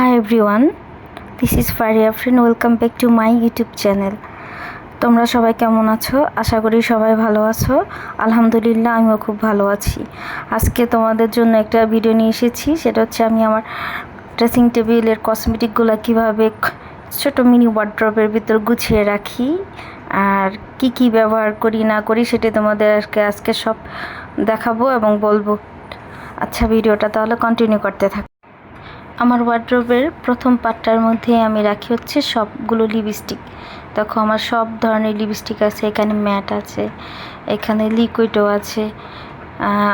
Hi everyone, this is Faria friend. Welcome back to my YouTube channel. তোমরা সবাই কেমন আছো? আশা করি সবাই ভালো আছো। আলহামদুলিল্লাহ আমিও খুব ভালো আছি। আজকে তোমাদের জন্য একটা ভিডিও নিয়ে এসেছি, সেটা হচ্ছে আমি আমার ড্রেসিং টেবিলের কসমেটিকগুলো কিভাবে ছোট মিনি ওয়ার্ড্রবের ভিতর গুছিয়ে রাখি আর কি ব্যবহার করি না করি সেটা তোমাদের আজকে সব দেখাবো এবং বলবো। আচ্ছা, ভিডিওটা তাহলে কন্টিনিউ করতে থাক। আমার ওয়ার্ড্রোবের প্রথম পার্টটার মধ্যে আমি রাখি হচ্ছে সবগুলো লিপস্টিক। দেখো আমার সব ধরনের লিপস্টিক আছে, এখানে ম্যাট আছে, এখানে লিকুইডও আছে।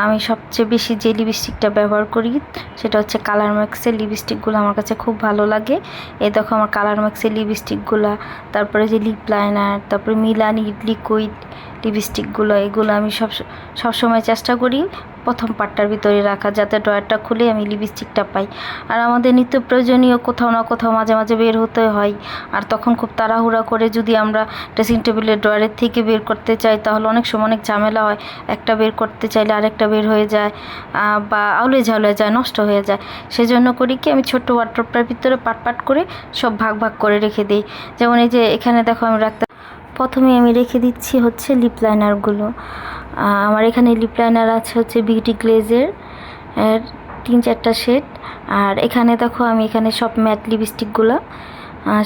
আমি সবচেয়ে বেশি যে লিপস্টিকটা ব্যবহার করি সেটা হচ্ছে কালার ম্যাক্সের লিপস্টিকগুলো, আমার কাছে খুব ভালো লাগে। এই দেখো আমার কালার ম্যাক্সের লিপস্টিকগুলো, তারপরে যে লিপ লাইনার, তারপরে মিলানি লিকুইড লিপস্টিকগুলো, এগুলো আমি সবসময় চেষ্টা করি প্রথম পার্টটার ভিতরে রাখা, যাতে ড্রয়ারটা খুলে আমি লিপস্টিকটা পাই। আর আমাদের নিত্য প্রয়োজনীয় কোথাও না কোথাও মাঝে মাঝে বের হতে হয়, আর তখন খুব তাড়াহুড়া করে যদি আমরা ড্রেসিং টেবিলের ড্রয়ারের থেকে বের করতে চাই তাহলে অনেক সময় অনেক ঝামেলা হয়। একটা বের করতে চাইলে আরেকটা বের হয়ে যায় বা আউলে ঝাউলে যায়, নষ্ট হয়ে যায়। সেজন্য করি কি, আমি ছোট্ট ওয়ার্ড্রোবটার ভিতরে পাট করে সব ভাগ করে রেখে দিই। যেমন এই যে এখানে দেখো আমি প্রথমে আমি রেখে দিচ্ছি হচ্ছে লিপ লাইনারগুলো। আমার এখানে লিপ লাইনার আছে হচ্ছে বিউটি গ্লেজের 3-4টা শেড। আর এখানে দেখো আমি এখানে সব ম্যাট লিপস্টিকগুলো,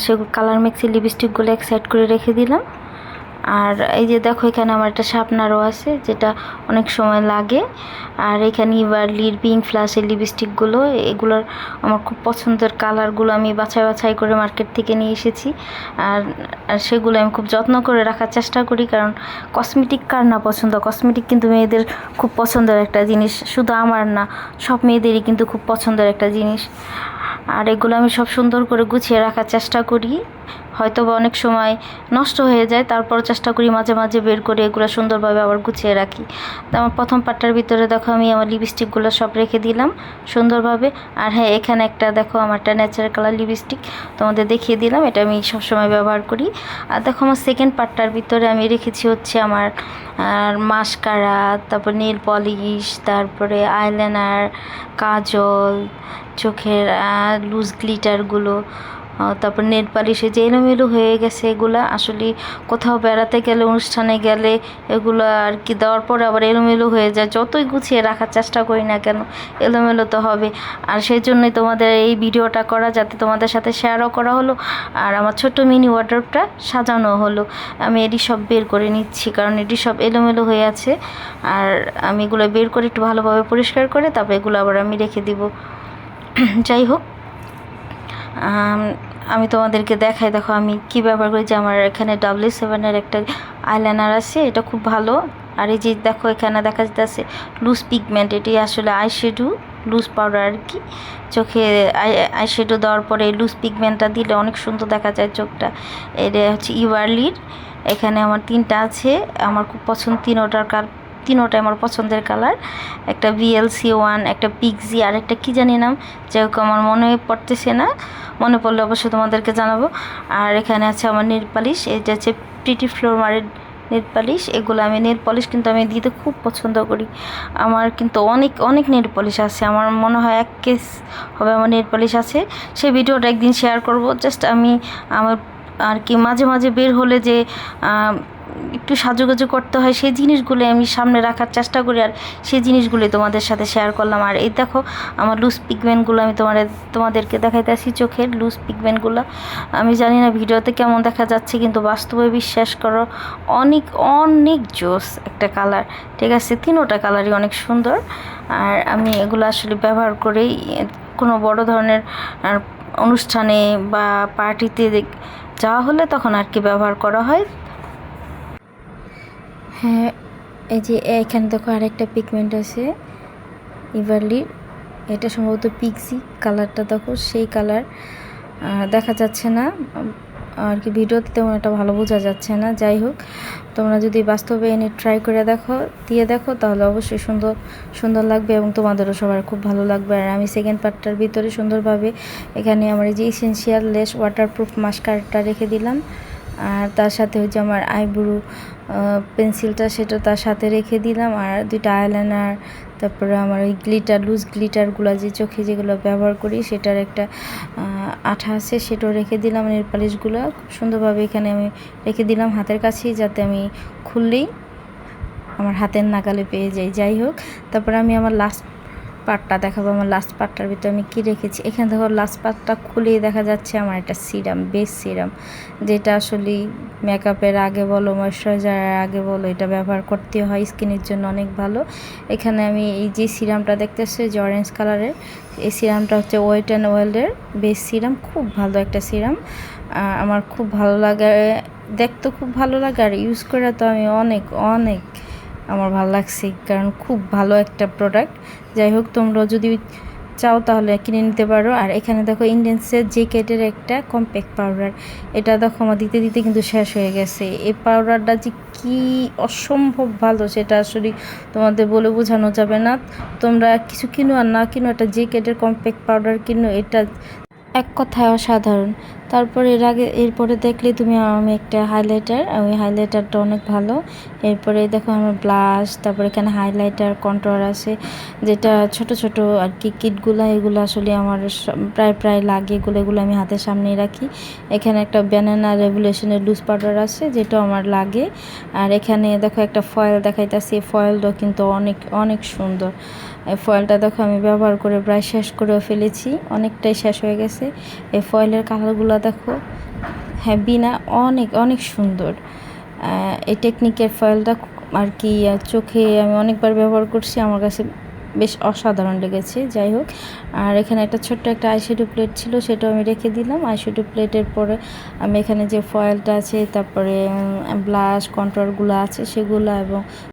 সেগুলো কালার মিক্সের লিপস্টিকগুলো এক সাইড করে রেখে দিলাম। আর এই যে দেখো এখানে আমার একটা শার্পনারও আছে, যেটা অনেক সময় লাগে। আর এখানে ইভারলির পিঙ্ক ফ্লাশের লিপস্টিকগুলো, এগুলোর আমার খুব পছন্দের কালারগুলো আমি বাছাই করে মার্কেট থেকে নিয়ে এসেছি। আর সেগুলো আমি খুব যত্ন করে রাখার চেষ্টা করি, কারণ কসমেটিক কার না পছন্দ? কসমেটিক কিন্তু মেয়েদের খুব পছন্দের একটা জিনিস, শুধু আমার না, সব মেয়েদেরই কিন্তু খুব পছন্দের একটা জিনিস। আর এগুলো আমি সব সুন্দর করে গুছিয়ে রাখার চেষ্টা করি। হয়তো বা অনেক সময় নষ্ট হয়ে যায়, তারপর চেষ্টা করি মাঝে মাঝে বের করে এগুলো সুন্দরভাবে আবার গুছিয়ে রাখি। তো আমার প্রথম পার্টটার ভিতরে দেখো আমি আমার লিপস্টিকগুলো সব রেখে দিলাম সুন্দরভাবে। আর হ্যাঁ, এখানে একটা দেখো আমার একটা ন্যাচারাল কালার লিপস্টিক তোমাদের দেখিয়ে দিলাম, এটা আমি সবসময় ব্যবহার করি। আর দেখো আমার সেকেন্ড পার্টটার ভিতরে আমি রেখেছি হচ্ছে আমার মাস্কারা, তারপর নেল পলিশ, তারপরে আইলাইনার, কাজল, চোখের লুজ গ্লিটারগুলো, তারপর নেল পালিশে যে এলোমেলো হয়ে গেছে এগুলা, আসলে কোথাও বেড়াতে গেলে, অনুষ্ঠানে গেলে এগুলো আর কি দেওয়ার পরে আবার এলোমেলো হয়ে যায়। যতই গুছিয়ে রাখার চেষ্টা করি না কেন, এলোমেলো তো হবে। আর সেই জন্যই তোমাদের এই ভিডিওটা করা, যাতে তোমাদের সাথে শেয়ারও করা হলো আর আমার ছোট্ট মিনি ওয়ার্ড্রোবটা সাজানো হলো। আমি এটি সব বের করে নিচ্ছি, কারণ এটি সব এলোমেলো হয়ে আছে। আর আমি এগুলো বের করে একটু ভালোভাবে পরিষ্কার করে তারপর এগুলো আবার আমি রেখে দিব। যাই হোক, আমি তোমাদেরকে দেখাই, দেখো আমি কি ব্যবহার করি। যে আমার এখানে W7-এর একটা আইলাইনার আছে, এটা খুব ভালো। আর এই যে দেখো এখানে দেখা যাচ্ছে লুজ পিগমেন্ট, এটি আসলে আইশ্যাডো লুজ পাউডার আর কি। চোখে আইশ্যাডো দেওয়ার পরে লুজ পিগমেন্টটা দিলে অনেক সুন্দর দেখা যায় চোখটা। এটা হচ্ছে ইভারলির, এখানে আমার 3টা আছে, আমার খুব পছন্দ। তিনোটাই আমার পছন্দের কালার। একটা VLC1, একটা পিক্সি, আর একটা কী জানি নাম, যেহেতু আমার মনে পড়তেছে না, মনে পড়লে অবশ্যই তোমাদেরকে জানাবো। আর এখানে আছে আমার নেল পালিশ, এটা হচ্ছে প্রিটি ফ্লোমারের নেল পালিশ। এগুলো আমি নেল পলিশ কিন্তু আমি দিতে খুব পছন্দ করি। আমার কিন্তু অনেক নেল পলিশ আছে, আমার মনে হয় 1 কেস হবে আমার নেল পলিশ আছে। সেই ভিডিওটা একদিন শেয়ার করব। জাস্ট আমি আমার আর কি মাঝে মাঝে বের হলে যে একটু সাজুগুজু করতে হয়, সেই জিনিসগুলো আমি সামনে রাখার চেষ্টা করি, আর সেই জিনিসগুলি তোমাদের সাথে শেয়ার করলাম। আর এই দেখো আমার লুজ পিগমেন্টগুলো আমি তোমাদেরকে দেখাইতেছি, চোখের লুজ পিগমেন্টগুলো। আমি জানি না ভিডিওতে কেমন দেখা যাচ্ছে, কিন্তু বাস্তবে বিশ্বাস করো অনেক জোস একটা কালার। ঠিক আছে, 3টা কালারই অনেক সুন্দর। আর আমি এগুলো আসলে ব্যবহার করেই কোনো বড় ধরনের অনুষ্ঠানে বা পার্টিতে যাওয়া হলে তখন আর কি ব্যবহার করা হয়। হ্যাঁ, এই যে এখানে দেখো আরেকটা পিগমেন্ট আছে ইভারলির, এটা সম্ভবত পিক্সি কালারটা, দেখো সেই কালার দেখা যাচ্ছে না আর কি, ভিডিওতে তেমন একটা ভালো বোঝা যাচ্ছে না। যাই হোক, তোমরা যদি বাস্তবে এনে ট্রাই করে দিয়ে দেখো তাহলে অবশ্যই সুন্দর লাগবে এবং তোমাদেরও সবার খুব ভালো লাগবে। আর আমি সেকেন্ড পার্টটার ভিতরে সুন্দরভাবে এখানে আমার এই যে এসেনশিয়াল লেস ওয়াটারপ্রুফ মাস্কারাটা রেখে দিলাম। আর তার সাথে হচ্ছে আমার আইব্রো পেন্সিলটা, সেটা তার সাথে রেখে দিলাম। আর 2টা আইলাইনার, তারপরে আমার ওই গ্লিটার, লুজ গ্লিটারগুলো যে চোখে যেগুলো ব্যবহার করি সেটার একটা আঠা আছে, সেটাও রেখে দিলাম। নেল পালিশগুলো খুব সুন্দরভাবে এখানে আমি রেখে দিলাম হাতের কাছেই, যাতে আমি খুললেই আমার হাতের নাগালে পেয়ে যাই। যাই হোক, তারপরে আমি আমার লাস্ট পার্টটা দেখাবো। আমার লাস্ট পার্টটার ভিতরে আমি কী রেখেছি, এখানে দেখো লাস্ট পার্টটা খুলেই দেখা যাচ্ছে আমার একটা সিরাম, বেস সিরাম, যেটা আসলে মেকআপের আগে বলো, ময়শ্চারাইজারের আগে বলো, এটা ব্যবহার করতে হয়, স্কিনের জন্য অনেক ভালো। এখানে আমি এই যে সিরামটা দেখতেছি যে অরেঞ্জ কালারের, এই সিরামটা হচ্ছে ওয়েট অ্যান্ড ওয়াইল্ডের বেস সিরাম। খুব ভালো একটা সিরাম, আমার খুব ভালো লাগে, দেখতে খুব ভালো লাগে, আর ইউজ করে তো আমি অনেক অনেক আমার ভালো লাগছে, কারণ খুব ভালো একটা প্রোডাক্ট। যাই হোক, তোমরা যদি চাও তাহলে কিনে নিতে পারো। আর এখানে দেখো ইন্ডেন্সের জ্যাকেটের একটা কম্প্যাক্ট পাউডার, এটা দেখো আমার দিতে দিতে কিন্তু শেষ হয়ে গেছে। এই পাউডারটা যে কি অসম্ভব ভালো সেটা আসলে তোমাদের বলে বোঝানো যাবে না। তোমরা কিছু কিনো আর না কিনো, একটা জ্যাকেটের কম্প্যাক্ট পাউডার কিনো, এটা এক কথায় অসাধারণ। তারপর এরপরে দেখলে তুমি আমি একটা হাইলাইটার, ওই হাইলাইটারটা অনেক ভালো। এরপরে দেখো আমার ব্লাশ, তারপরে এখানে হাইলাইটার, কন্ট্রোল আছে, যেটা ছোট ছোট আর কি কিটগুলো, এগুলো আসলে আমার প্রায় লাগে, এগুলো আমি হাতের সামনেই রাখি। এখানে একটা ব্যানানা রেভুলেশনের লুজ পাউডার আছে, যেটাও আমার লাগে। আর এখানে দেখো একটা ফয়েল দেখাইতেছি, এই ফয়েলটাও কিন্তু অনেক অনেক সুন্দর। এই ফয়েলটা দেখো আমি ব্যবহার করে প্রায় শেষ করেও ফেলেছি, অনেকটাই শেষ হয়ে গেছে। এই ফয়েলের কালারগুলো দেখো, হ্যাভি না, অনেক অনেক সুন্দর। এই টেকনিকের ফয়েলটা আর কি চোখে আমি অনেকবার ব্যবহার করছি, আমার কাছে বেশ অসাধারণ লেগেছে। যাই হোক, আর এখানে একটা ছোট্ট একটা আইশ্যাডো প্লেট ছিল, সেটাও আমি রেখে দিলাম। আইশ্যাডো প্লেটের পরে আমি এখানে যে ফয়েলটা আছে, তারপরে ব্লাশ, কন্ট্রোলগুলো আছে সেগুলো, এবং